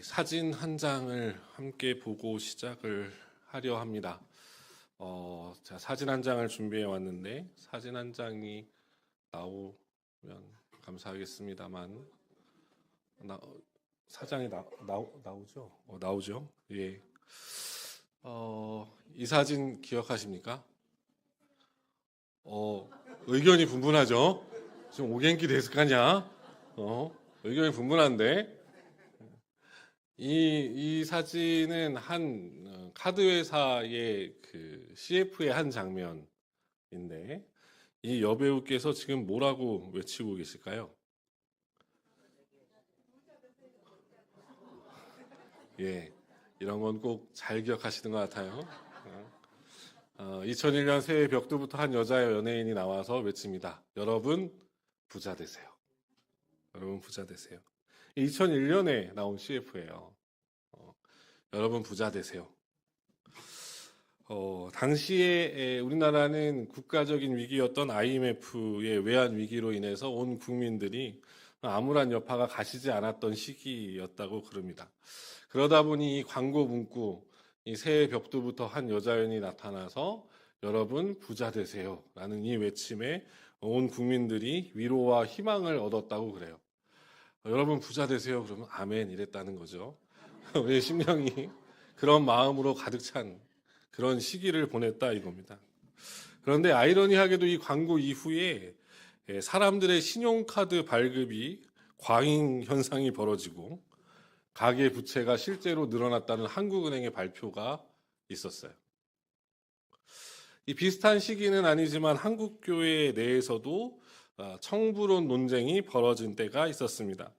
사진 한 장을 함께 보고 시작을 하려 합니다. 제가 사진 한 장을 준비해 왔는데 사진 한 장이 나오면 감사하겠습니다만 사장이 나오죠? 나오죠? 예. 이 사진 기억하십니까? 의견이 분분하죠? 지금 오겐키 데스까냐? 의견이 분분한데 이 사진은 한 카드 회사의 그 CF의 한 장면인데 이 여배우께서 지금 뭐라고 외치고 계실까요? 예, 이런 건 꼭 잘 기억하시는 것 같아요. 2001년 새해 벽두부터 한 여자 연예인이 나와서 외칩니다. 여러분 부자 되세요. 여러분 부자 되세요. 2001년에 나온 CF예요. 여러분 부자 되세요. 당시에 우리나라는 국가적인 위기였던 IMF의 외환 위기로 인해서 온 국민들이 아무런 여파가 가시지 않았던 시기였다고 그럽니다. 그러다 보니 이 광고 문구, 이 새해 벽두부터 한 여자연이 나타나서 여러분 부자 되세요 라는 이 외침에 온 국민들이 위로와 희망을 얻었다고 그래요. 여러분 부자 되세요 그러면 아멘 이랬다는 거죠. 우리의 심령이 그런 마음으로 가득 찬 그런 시기를 보냈다 이겁니다. 그런데 아이러니하게도 이 광고 이후에 사람들의 신용카드 발급이 과잉 현상이 벌어지고 가계 부채가 실제로 늘어났다는 한국은행의 발표가 있었어요. 이 비슷한 시기는 아니지만 한국교회 내에서도 청부론 논쟁이 벌어진 때가 있었습니다.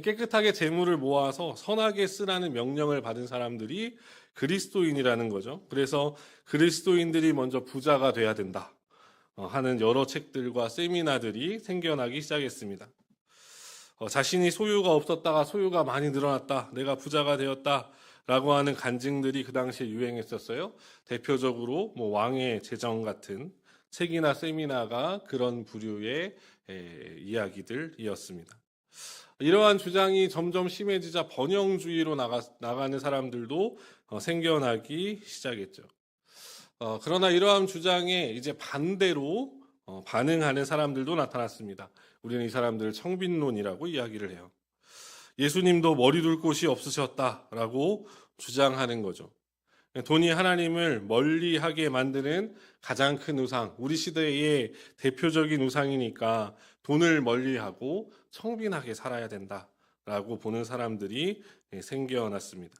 깨끗하게 재물을 모아서 선하게 쓰라는 명령을 받은 사람들이 그리스도인이라는 거죠. 그래서 그리스도인들이 먼저 부자가 돼야 된다 하는 여러 책들과 세미나들이 생겨나기 시작했습니다. 자신이 소유가 없었다가 소유가 많이 늘어났다, 내가 부자가 되었다 라고 하는 간증들이 그 당시에 유행했었어요. 대표적으로 왕의 재정 같은 책이나 세미나가 그런 부류의 이야기들이었습니다. 이러한 주장이 점점 심해지자 번영주의로 나가는 사람들도 생겨나기 시작했죠. 그러나 이러한 주장에 이제 반대로 반응하는 사람들도 나타났습니다. 우리는 이 사람들을 청빈론이라고 이야기를 해요. 예수님도 머리 둘 곳이 없으셨다라고 주장하는 거죠. 돈이 하나님을 멀리하게 만드는 가장 큰 우상, 우리 시대의 대표적인 우상이니까 돈을 멀리하고 청빈하게 살아야 된다라고 보는 사람들이 생겨났습니다.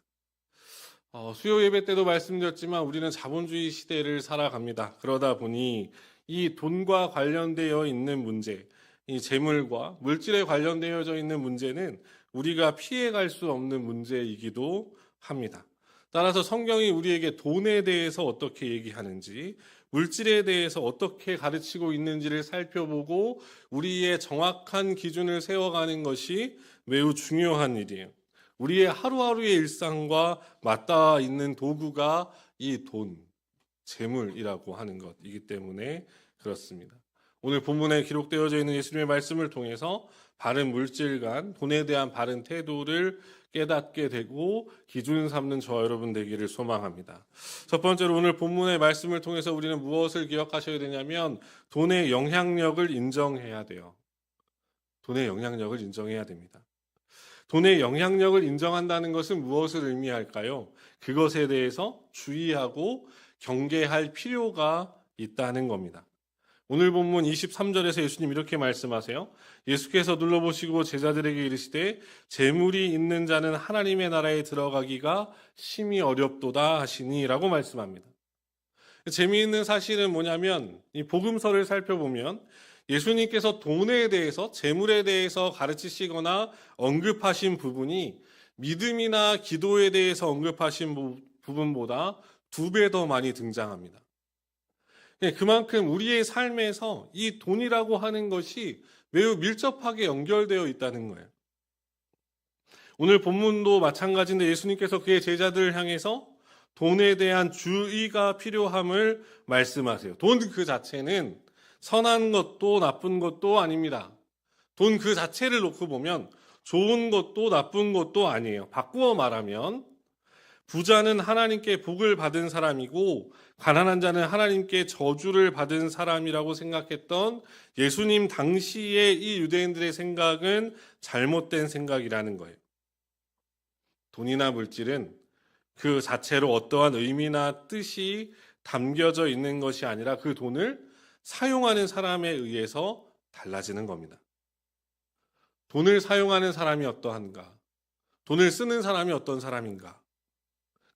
수요 예배 때도 말씀드렸지만 우리는 자본주의 시대를 살아갑니다. 그러다 보니 이 돈과 관련되어 있는 문제, 이 재물과 물질에 관련되어져 있는 문제는 우리가 피해갈 수 없는 문제이기도 합니다. 따라서 성경이 우리에게 돈에 대해서 어떻게 얘기하는지, 물질에 대해서 어떻게 가르치고 있는지를 살펴보고 우리의 정확한 기준을 세워가는 것이 매우 중요한 일이에요. 우리의 하루하루의 일상과 맞닿아 있는 도구가 이 돈, 재물이라고 하는 것이기 때문에 그렇습니다. 오늘 본문에 기록되어져 있는 예수님의 말씀을 통해서 바른 물질관, 돈에 대한 바른 태도를 깨닫게 되고 기준 삼는 저와 여러분 되기를 소망합니다. 첫 번째로 오늘 본문의 말씀을 통해서 우리는 무엇을 기억하셔야 되냐면 돈의 영향력을 인정해야 돼요. 돈의 영향력을 인정해야 됩니다. 돈의 영향력을 인정한다는 것은 무엇을 의미할까요? 그것에 대해서 주의하고 경계할 필요가 있다는 겁니다. 오늘 본문 23절에서 예수님 이렇게 말씀하세요. 예수께서 눌러보시고 제자들에게 이르시되 재물이 있는 자는 하나님의 나라에 들어가기가 심히 어렵도다 하시니 라고 말씀합니다. 재미있는 사실은 뭐냐면 이 복음서를 살펴보면 예수님께서 돈에 대해서 재물에 대해서 가르치시거나 언급하신 부분이 믿음이나 기도에 대해서 언급하신 부분보다 2배 더 많이 등장합니다. 그만큼 우리의 삶에서 이 돈이라고 하는 것이 매우 밀접하게 연결되어 있다는 거예요. 오늘 본문도 마찬가지인데 예수님께서 그의 제자들을 향해서 돈에 대한 주의가 필요함을 말씀하세요. 돈 그 자체는 선한 것도 나쁜 것도 아닙니다. 돈 그 자체를 놓고 보면 좋은 것도 나쁜 것도 아니에요. 바꾸어 말하면 부자는 하나님께 복을 받은 사람이고 가난한 자는 하나님께 저주를 받은 사람이라고 생각했던 예수님 당시의 이 유대인들의 생각은 잘못된 생각이라는 거예요. 돈이나 물질은 그 자체로 어떠한 의미나 뜻이 담겨져 있는 것이 아니라 그 돈을 사용하는 사람에 의해서 달라지는 겁니다. 돈을 사용하는 사람이 어떠한가? 돈을 쓰는 사람이 어떤 사람인가?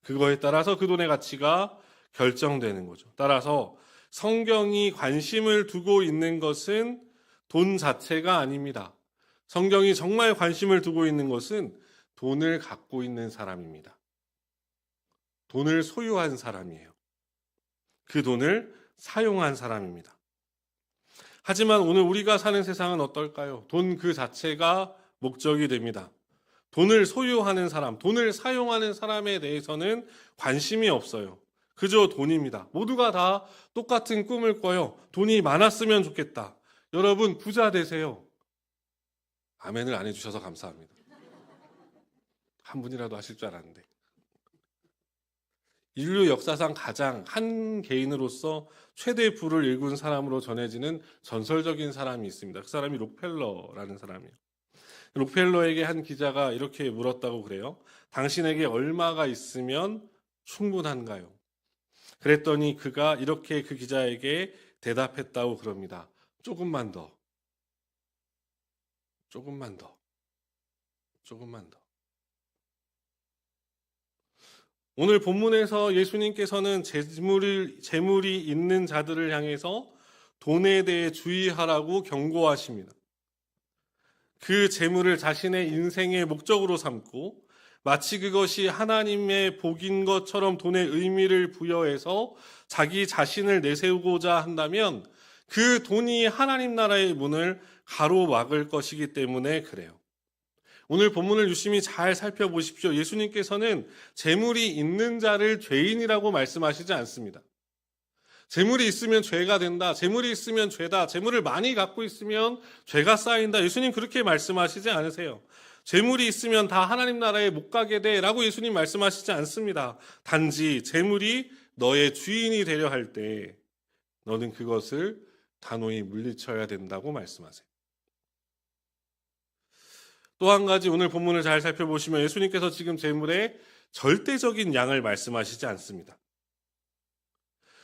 그거에 따라서 그 돈의 가치가 결정되는 거죠. 따라서 성경이 관심을 두고 있는 것은 돈 자체가 아닙니다. 성경이 정말 관심을 두고 있는 것은 돈을 갖고 있는 사람입니다. 돈을 소유한 사람이에요. 그 돈을 사용한 사람입니다. 하지만 오늘 우리가 사는 세상은 어떨까요? 돈 그 자체가 목적이 됩니다. 돈을 소유하는 사람, 돈을 사용하는 사람에 대해서는 관심이 없어요. 그저 돈입니다. 모두가 다 똑같은 꿈을 꿔요. 돈이 많았으면 좋겠다. 여러분 부자 되세요. 아멘을 안 해주셔서 감사합니다. 한 분이라도 하실 줄 알았는데. 인류 역사상 가장 한 개인으로서 최대 부를 일군 사람으로 전해지는 전설적인 사람이 있습니다. 그 사람이 록펠러라는 사람이에요. 록펠러에게 한 기자가 이렇게 물었다고 그래요. 당신에게 얼마가 있으면 충분한가요? 그랬더니 그가 이렇게 그 기자에게 대답했다고 그럽니다. 조금만 더. 조금만 더. 조금만 더. 오늘 본문에서 예수님께서는 재물이 있는 자들을 향해서 돈에 대해 주의하라고 경고하십니다. 그 재물을 자신의 인생의 목적으로 삼고 마치 그것이 하나님의 복인 것처럼 돈의 의미를 부여해서 자기 자신을 내세우고자 한다면 그 돈이 하나님 나라의 문을 가로막을 것이기 때문에 그래요. 오늘 본문을 유심히 잘 살펴보십시오. 예수님께서는 재물이 있는 자를 죄인이라고 말씀하시지 않습니다. 재물이 있으면 죄가 된다. 재물이 있으면 죄다. 재물을 많이 갖고 있으면 죄가 쌓인다. 예수님 그렇게 말씀하시지 않으세요. 재물이 있으면 다 하나님 나라에 못 가게 돼 라고 예수님 말씀하시지 않습니다. 단지 재물이 너의 주인이 되려 할 때 너는 그것을 단호히 물리쳐야 된다고 말씀하세요. 또 한 가지 오늘 본문을 잘 살펴보시면 예수님께서 지금 재물의 절대적인 양을 말씀하시지 않습니다.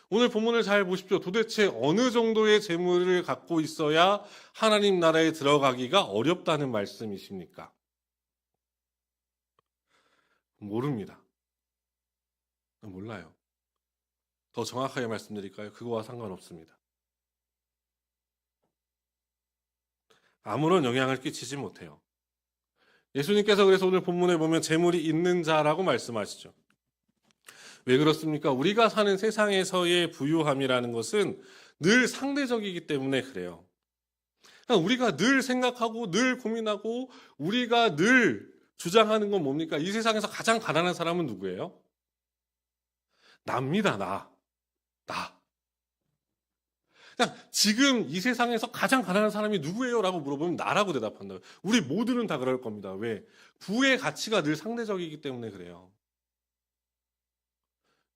오늘 본문을 잘 보십시오. 도대체 어느 정도의 재물을 갖고 있어야 하나님 나라에 들어가기가 어렵다는 말씀이십니까? 모릅니다. 몰라요. 더 정확하게 말씀드릴까요? 그거와 상관없습니다. 아무런 영향을 끼치지 못해요. 예수님께서 그래서 오늘 본문에 보면 재물이 있는 자라고 말씀하시죠. 왜 그렇습니까? 우리가 사는 세상에서의 부유함이라는 것은 늘 상대적이기 때문에 그래요. 우리가 늘 생각하고 늘 고민하고 우리가 늘 주장하는 건 뭡니까? 이 세상에서 가장 가난한 사람은 누구예요? 나입니다. 나. 그냥 지금 이 세상에서 가장 가난한 사람이 누구예요? 라고 물어보면 나라고 대답한다. 우리 모두는 다 그럴 겁니다. 왜? 부의 가치가 늘 상대적이기 때문에 그래요.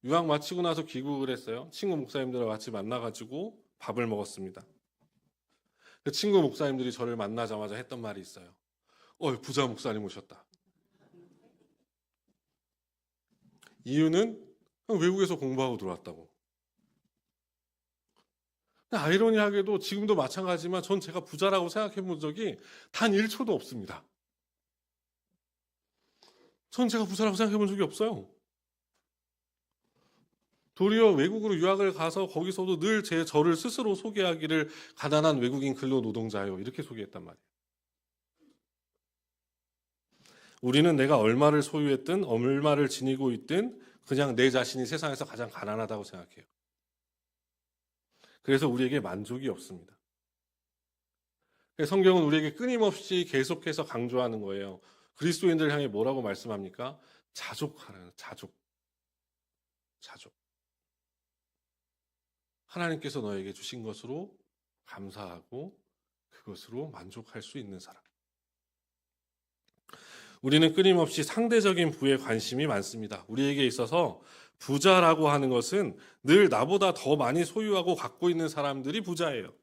유학 마치고 나서 귀국을 했어요. 친구 목사님들과 같이 만나가지고 밥을 먹었습니다. 그 친구 목사님들이 저를 만나자마자 했던 말이 있어요. 부자 목사님 오셨다. 이유는 외국에서 공부하고 들어왔다고. 아이러니하게도 지금도 마찬가지지만 전 제가 부자라고 생각해 본 적이 단 1초도 없습니다. 전 제가 부자라고 생각해 본 적이 없어요. 도리어 외국으로 유학을 가서 거기서도 늘 저를 스스로 소개하기를 가난한 외국인 근로노동자요. 이렇게 소개했단 말이에요. 우리는 내가 얼마를 소유했든 얼마를 지니고 있든 그냥 내 자신이 세상에서 가장 가난하다고 생각해요. 그래서 우리에게 만족이 없습니다. 성경은 우리에게 끊임없이 계속해서 강조하는 거예요. 그리스도인들 향해 뭐라고 말씀합니까? 자족하라는 자족. 하나님께서 너에게 주신 것으로 감사하고 그것으로 만족할 수 있는 사람. 우리는 끊임없이 상대적인 부에 관심이 많습니다. 우리에게 있어서 부자라고 하는 것은 늘 나보다 더 많이 소유하고 갖고 있는 사람들이 부자예요.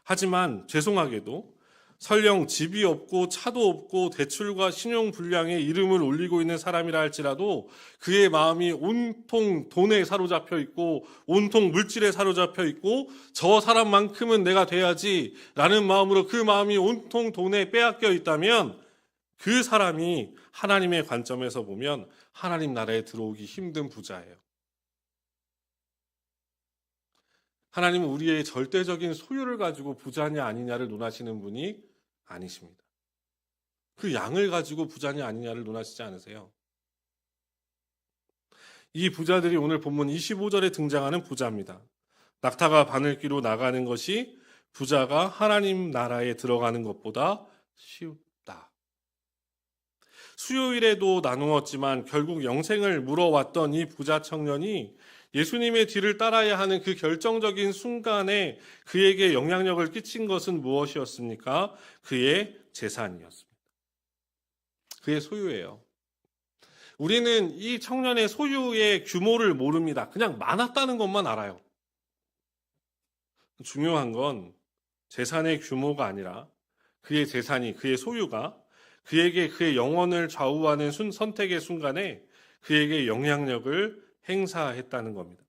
하지만 죄송하게도 설령 집이 없고 차도 없고 대출과 신용 불량에 이름을 올리고 있는 사람이라 할지라도 그의 마음이 온통 돈에 사로잡혀 있고 온통 물질에 사로잡혀 있고 저 사람만큼은 내가 돼야지라는 마음으로 그 마음이 온통 돈에 빼앗겨 있다면 그 사람이 하나님의 관점에서 보면 하나님 나라에 들어오기 힘든 부자예요. 하나님은 우리의 절대적인 소유를 가지고 부자냐 아니냐를 논하시는 분이 아니십니다. 그 양을 가지고 부자냐 아니냐를 논하시지 않으세요. 이 부자들이 오늘 본문 25절에 등장하는 부자입니다. 낙타가 바늘기로 나가는 것이 부자가 하나님 나라에 들어가는 것보다 쉽다. 수요일에도 나누었지만 결국 영생을 물어왔던 이 부자 청년이 예수님의 뒤를 따라야 하는 그 결정적인 순간에 그에게 영향력을 끼친 것은 무엇이었습니까? 그의 재산이었습니다. 그의 소유예요. 우리는 이 청년의 소유의 규모를 모릅니다. 그냥 많았다는 것만 알아요. 중요한 건 재산의 규모가 아니라 그의 재산이, 그의 소유가 그에게 그의 영혼을 좌우하는 선택의 순간에 그에게 영향력을 행사했다는 겁니다.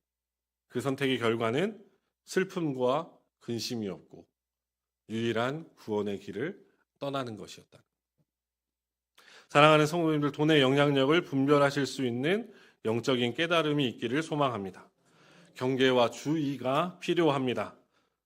그 선택의 결과는 슬픔과 근심이었고 유일한 구원의 길을 떠나는 것이었다. 사랑하는 성도님들, 돈의 영향력을 분별하실 수 있는 영적인 깨달음이 있기를 소망합니다. 경계와 주의가 필요합니다.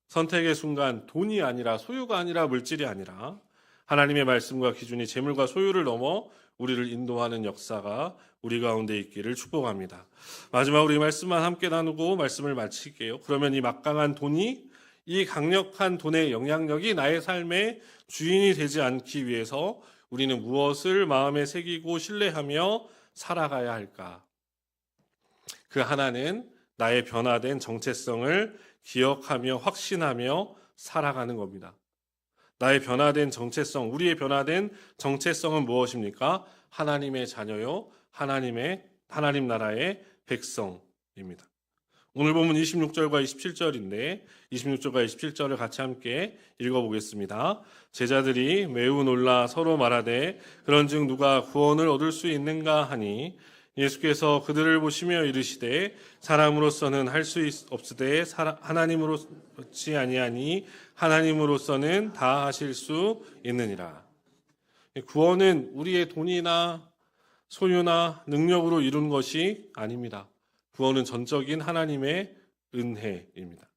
선택의 순간 돈이 아니라 소유가 아니라 물질이 아니라 하나님의 말씀과 기준이 재물과 소유를 넘어 우리를 인도하는 역사가 우리 가운데 있기를 축복합니다. 마지막으로 이 말씀만 함께 나누고 말씀을 마칠게요. 그러면 이 막강한 돈이, 이 강력한 돈의 영향력이 나의 삶의 주인이 되지 않기 위해서 우리는 무엇을 마음에 새기고 신뢰하며 살아가야 할까? 그 하나는 나의 변화된 정체성을 기억하며 확신하며 살아가는 겁니다. 나의 변화된 정체성, 우리의 변화된 정체성은 무엇입니까? 하나님의 자녀요, 하나님 나라의 백성입니다. 오늘 본문 26절과 27절인데 26절과 27절을 같이 함께 읽어보겠습니다. 제자들이 매우 놀라 서로 말하되 그런즉 누가 구원을 얻을 수 있는가 하니 예수께서 그들을 보시며 이르시되 사람으로서는 할 수 없으되 하나님으로지 아니하니 하나님으로서는 다 하실 수 있느니라. 구원은 우리의 돈이나 소유나 능력으로 이룬 것이 아닙니다. 구원은 전적인 하나님의 은혜입니다.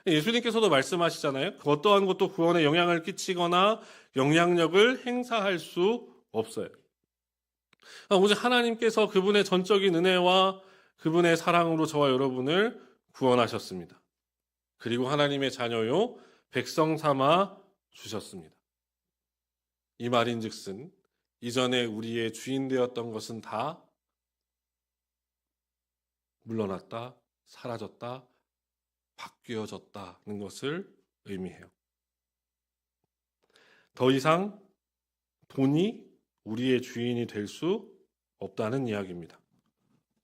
예수님께서도 말씀하시잖아요. 그 어떠한 것도 구원에 영향을 끼치거나 영향력을 행사할 수 없어요. 오직 하나님께서 그분의 전적인 은혜와 그분의 사랑으로 저와 여러분을 구원하셨습니다. 그리고 하나님의 자녀요, 백성 삼아 주셨습니다. 이 말인즉슨 이전에 우리의 주인 되었던 것은 다 물러났다, 사라졌다, 바뀌어졌다는 것을 의미해요. 더 이상 돈이 우리의 주인이 될 수 없다는 이야기입니다.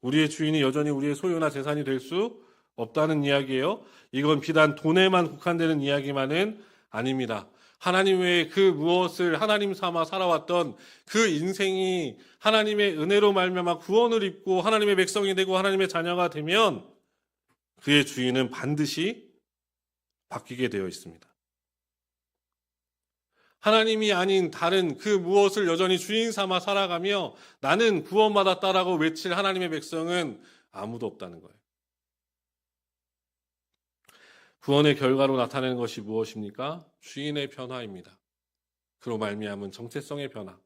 우리의 주인이 여전히 우리의 소유나 재산이 될 수 없다는 이야기예요. 이건 비단 돈에만 국한되는 이야기만은 아닙니다. 하나님 외에 그 무엇을 하나님 삼아 살아왔던 그 인생이 하나님의 은혜로 말미암아 구원을 입고 하나님의 백성이 되고 하나님의 자녀가 되면 그의 주인은 반드시 바뀌게 되어 있습니다. 하나님이 아닌 다른 그 무엇을 여전히 주인 삼아 살아가며 나는 구원받았다라고 외칠 하나님의 백성은 아무도 없다는 거예요. 구원의 결과로 나타내는 것이 무엇입니까? 주인의 변화입니다. 그로 말미암은 정체성의 변화.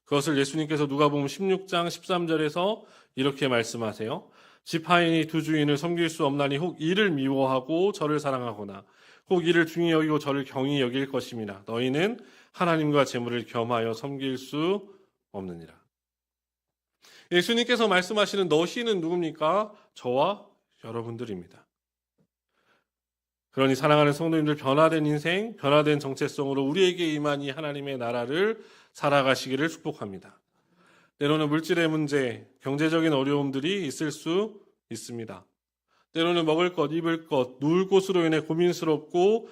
그것을 예수님께서 누가복음 16장 13절에서 이렇게 말씀하세요. 지파인이 두 주인을 섬길 수 없나니 혹 이를 미워하고 저를 사랑하거나 혹 이를 중히 여기고 저를 경히 여길 것임이나 너희는 하나님과 재물을 겸하여 섬길 수 없느니라. 예수님께서 말씀하시는 너희는 누굽니까? 저와 여러분들입니다. 그러니 사랑하는 성도님들, 변화된 인생, 변화된 정체성으로 우리에게 임한 이 하나님의 나라를 살아가시기를 축복합니다. 때로는 물질의 문제, 경제적인 어려움들이 있을 수 있습니다. 때로는 먹을 것, 입을 것, 누울 곳으로 인해 고민스럽고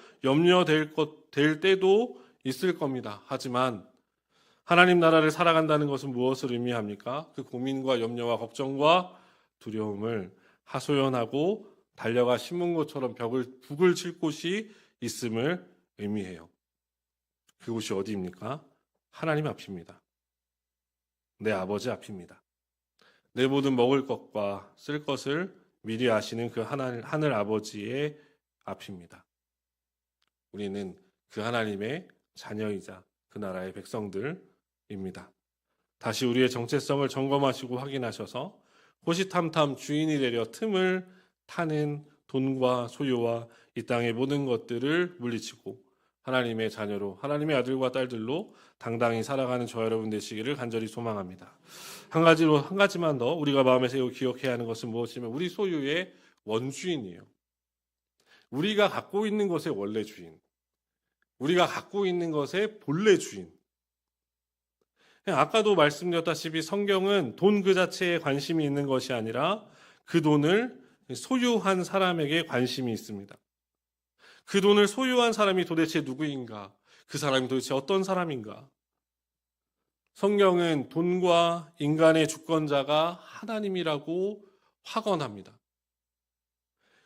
될 때도 있을 겁니다. 하지만 하나님 나라를 살아간다는 것은 무엇을 의미합니까? 그 고민과 염려와 걱정과 두려움을 하소연하고 달려가 심은 것처럼 북을 칠 곳이 있음을 의미해요. 그곳이 어디입니까? 하나님 앞입니다. 내 아버지 앞입니다. 내 모든 먹을 것과 쓸 것을 미리 아시는 그 하늘 아버지의 앞입니다. 우리는 그 하나님의 자녀이자 그 나라의 백성들입니다. 다시 우리의 정체성을 점검하시고 확인하셔서 호시탐탐 주인이 되려 틈을 타는 돈과 소유와 이 땅의 모든 것들을 물리치고 하나님의 자녀로, 하나님의 아들과 딸들로 당당히 살아가는 저와 여러분 되시기를 간절히 소망합니다. 한 가지만 더 우리가 마음에 세우고 기억해야 하는 것은 무엇이냐면 우리 소유의 원주인이에요. 우리가 갖고 있는 것의 원래 주인, 우리가 갖고 있는 것의 본래 주인. 아까도 말씀드렸다시피 성경은 돈 그 자체에 관심이 있는 것이 아니라 그 돈을 소유한 사람에게 관심이 있습니다. 그 돈을 소유한 사람이 도대체 누구인가? 그 사람이 도대체 어떤 사람인가? 성경은 돈과 인간의 주권자가 하나님이라고 확언합니다.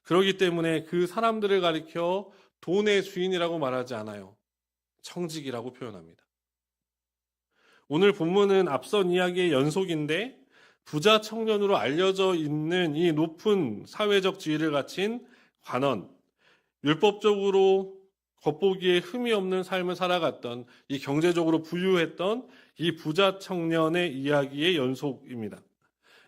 그렇기 때문에 그 사람들을 가리켜 돈의 주인이라고 말하지 않아요. 청직이라고 표현합니다. 오늘 본문은 앞선 이야기의 연속인데 부자 청년으로 알려져 있는 이 높은 사회적 지위를 갖춘 관원, 율법적으로 겉보기에 흠이 없는 삶을 살아갔던 이 경제적으로 부유했던 이 부자 청년의 이야기의 연속입니다.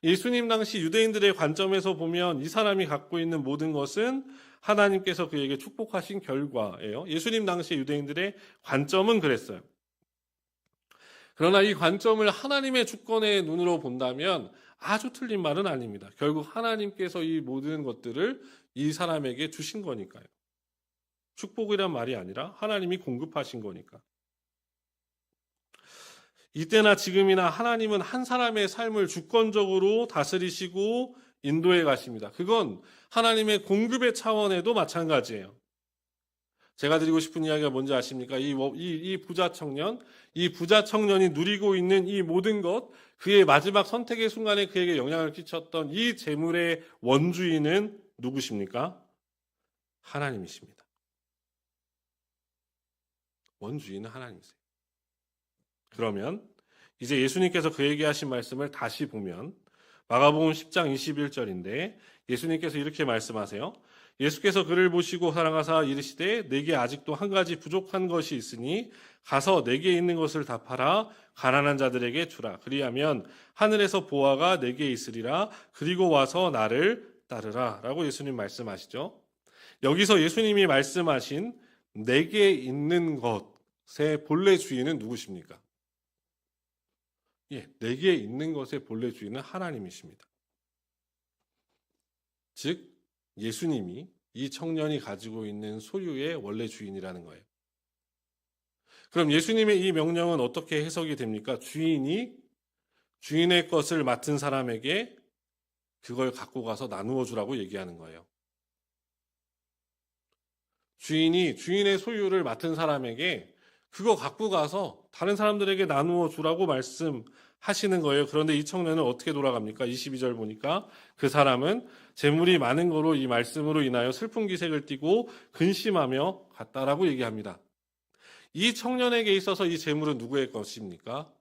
예수님 당시 유대인들의 관점에서 보면 이 사람이 갖고 있는 모든 것은 하나님께서 그에게 축복하신 결과예요. 예수님 당시 유대인들의 관점은 그랬어요. 그러나 이 관점을 하나님의 주권의 눈으로 본다면 아주 틀린 말은 아닙니다. 결국 하나님께서 이 모든 것들을 이 사람에게 주신 거니까요. 축복이란 말이 아니라 하나님이 공급하신 거니까. 이때나 지금이나 하나님은 한 사람의 삶을 주권적으로 다스리시고 인도해 가십니다. 그건 하나님의 공급의 차원에도 마찬가지예요. 제가 드리고 싶은 이야기가 뭔지 아십니까? 이 부자 청년이 누리고 있는 이 모든 것, 그의 마지막 선택의 순간에 그에게 영향을 끼쳤던 이 재물의 원주인은 누구십니까? 하나님이십니다. 원주인은 하나님이세요. 그러면 이제 예수님께서 그에게 하신 말씀을 다시 보면 마가복음 10장 21절인데 예수님께서 이렇게 말씀하세요. 예수께서 그를 보시고 사랑하사 이르시되 내게 아직도 한 가지 부족한 것이 있으니 가서 내게 있는 것을 다 팔아 가난한 자들에게 주라. 그리하면 하늘에서 보화가 내게 있으리라. 그리고 와서 나를 따르라. 라고 예수님 말씀하시죠. 여기서 예수님이 말씀하신 내게 있는 것의 본래 주인은 누구십니까? 내게 있는 것의 본래 주인은 하나님이십니다. 즉 예수님이 이 청년이 가지고 있는 소유의 원래 주인이라는 거예요. 그럼 예수님의 이 명령은 어떻게 해석이 됩니까? 주인이 주인의 것을 맡은 사람에게 그걸 갖고 가서 나누어 주라고 얘기하는 거예요. 주인이 주인의 소유를 맡은 사람에게 그거 갖고 가서 다른 사람들에게 나누어 주라고 말씀하시는 거예요. 그런데 이 청년은 어떻게 돌아갑니까? 22절 보니까 그 사람은 재물이 많은 거로 이 말씀으로 인하여 슬픈 기색을 띠고 근심하며 갔다라고 얘기합니다. 이 청년에게 있어서 이 재물은 누구의 것입니까?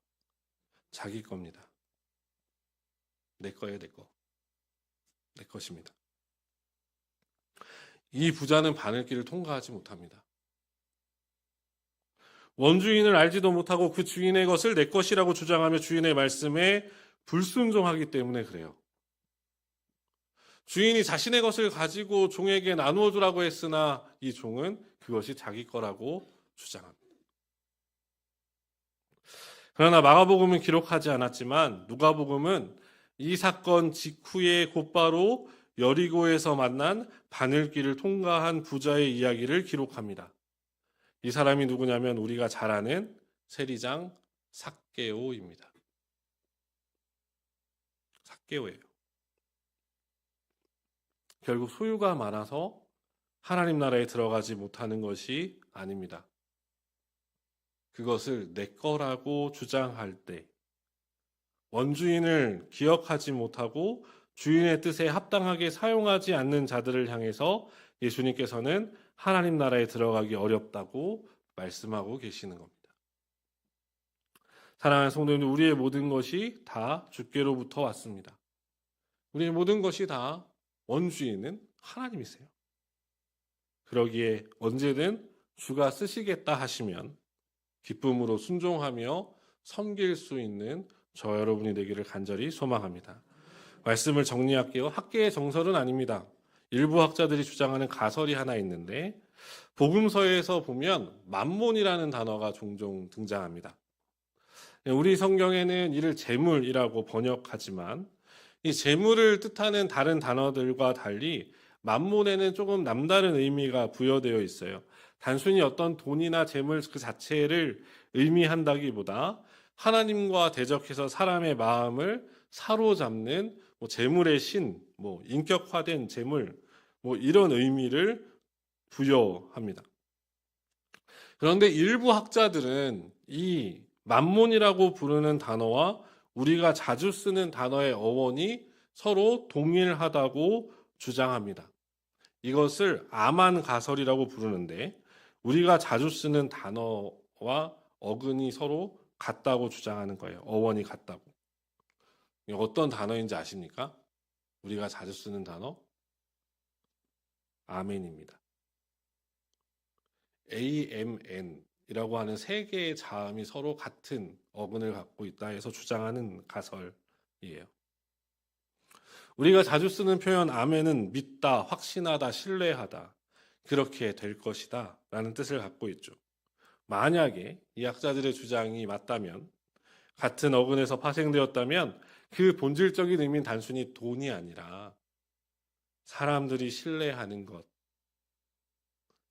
자기 겁니다. 내 거예요, 내 거. 내 것입니다. 이 부자는 바늘길을 통과하지 못합니다. 원주인을 알지도 못하고 그 주인의 것을 내 것이라고 주장하며 주인의 말씀에 불순종하기 때문에 그래요. 주인이 자신의 것을 가지고 종에게 나누어 주라고 했으나 이 종은 그것이 자기 거라고 주장합니다. 그러나 마가복음은 기록하지 않았지만 누가복음은 이 사건 직후에 곧바로 여리고에서 만난 바늘길을 통과한 부자의 이야기를 기록합니다. 이 사람이 누구냐면 우리가 잘 아는 세리장 삭개오입니다. 삭개오예요. 결국 소유가 많아서 하나님 나라에 들어가지 못하는 것이 아닙니다. 그것을 내 거라고 주장할 때, 원주인을 기억하지 못하고 주인의 뜻에 합당하게 사용하지 않는 자들을 향해서 예수님께서는 하나님 나라에 들어가기 어렵다고 말씀하고 계시는 겁니다. 사랑하는 성도님들, 우리의 모든 것이 다 주께로부터 왔습니다. 우리의 모든 것이 다 원주인은 하나님이세요. 그러기에 언제든 주가 쓰시겠다 하시면 기쁨으로 순종하며 섬길 수 있는 저 여러분이 되기를 간절히 소망합니다. 말씀을 정리할게요. 학계의 정설은 아닙니다. 일부 학자들이 주장하는 가설이 하나 있는데, 복음서에서 보면 만몬이라는 단어가 종종 등장합니다. 우리 성경에는 이를 재물이라고 번역하지만 이 재물을 뜻하는 다른 단어들과 달리 만몬에는 조금 남다른 의미가 부여되어 있어요. 단순히 어떤 돈이나 재물 그 자체를 의미한다기보다 하나님과 대적해서 사람의 마음을 사로잡는 재물의 신, 인격화된 재물, 이런 의미를 부여합니다. 그런데 일부 학자들은 이 만몬이라고 부르는 단어와 우리가 자주 쓰는 단어의 어원이 서로 동일하다고 주장합니다. 이것을 아만 가설이라고 부르는데, 우리가 자주 쓰는 단어와 어근이 서로 같다고 주장하는 거예요. 어원이 같다고. 어떤 단어인지 아십니까? 우리가 자주 쓰는 단어? 아멘입니다. AMN이라고 하는 세 개의 자음이 서로 같은 어근을 갖고 있다 해서 주장하는 가설이에요. 우리가 자주 쓰는 표현 아멘은 믿다, 확신하다, 신뢰하다, 그렇게 될 것이다 라는 뜻을 갖고 있죠. 만약에 이 학자들의 주장이 맞다면, 같은 어근에서 파생되었다면 그 본질적인 의미는 단순히 돈이 아니라 사람들이 신뢰하는 것,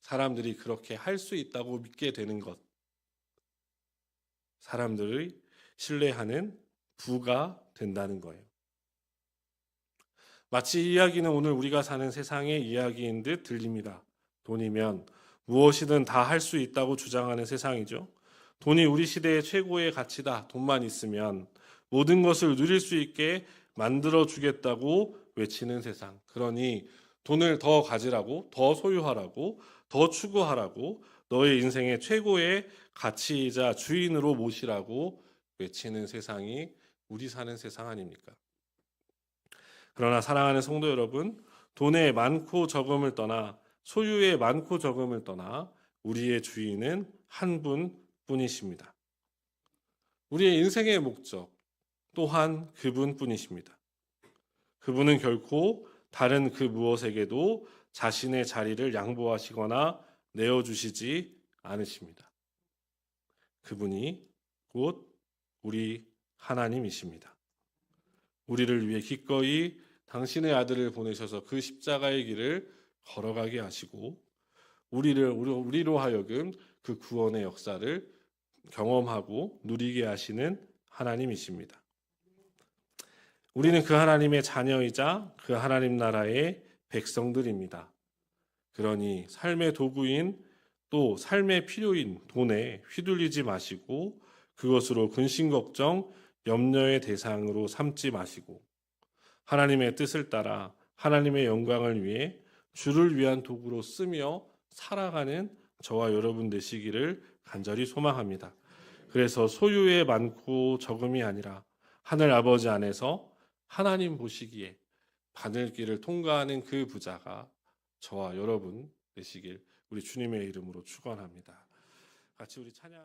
사람들이 그렇게 할 수 있다고 믿게 되는 것, 사람들의 신뢰하는 부가 된다는 거예요. 마치 이 이야기는 오늘 우리가 사는 세상의 이야기인 듯 들립니다. 돈이면 무엇이든 다 할 수 있다고 주장하는 세상이죠. 돈이 우리 시대의 최고의 가치다. 돈만 있으면 모든 것을 누릴 수 있게 만들어 주겠다고 외치는 세상. 그러니 돈을 더 가지라고, 더 소유하라고, 더 추구하라고, 너의 인생의 최고의 가치이자 주인으로 모시라고 외치는 세상이 우리 사는 세상 아닙니까? 그러나 사랑하는 성도 여러분, 돈의 많고 적음을 떠나, 소유의 많고 적음을 떠나 우리의 주인은 한 분뿐이십니다. 우리의 인생의 목적 또한 그분뿐이십니다. 그분은 결코 다른 그 무엇에게도 자신의 자리를 양보하시거나 내어주시지 않으십니다. 그분이 곧 우리 하나님이십니다. 우리를 위해 기꺼이 당신의 아들을 보내셔서 그 십자가의 길을 걸어가게 하시고 우리로 하여금 그 구원의 역사를 경험하고 누리게 하시는 하나님이십니다. 우리는 그 하나님의 자녀이자 그 하나님 나라의 백성들입니다. 그러니 삶의 도구인 또 삶의 필요인 돈에 휘둘리지 마시고 그것으로 근심 걱정, 염려의 대상으로 삼지 마시고 하나님의 뜻을 따라 하나님의 영광을 위해 주를 위한 도구로 쓰며 살아가는 저와 여러분 되시기를 간절히 소망합니다. 그래서 소유의 많고 적음이 아니라 하늘 아버지 안에서 하나님 보시기에 바늘길을 통과하는 그 부자가 저와 여러분 되시길 우리 주님의 이름으로 축원합니다. 같이 우리 찬양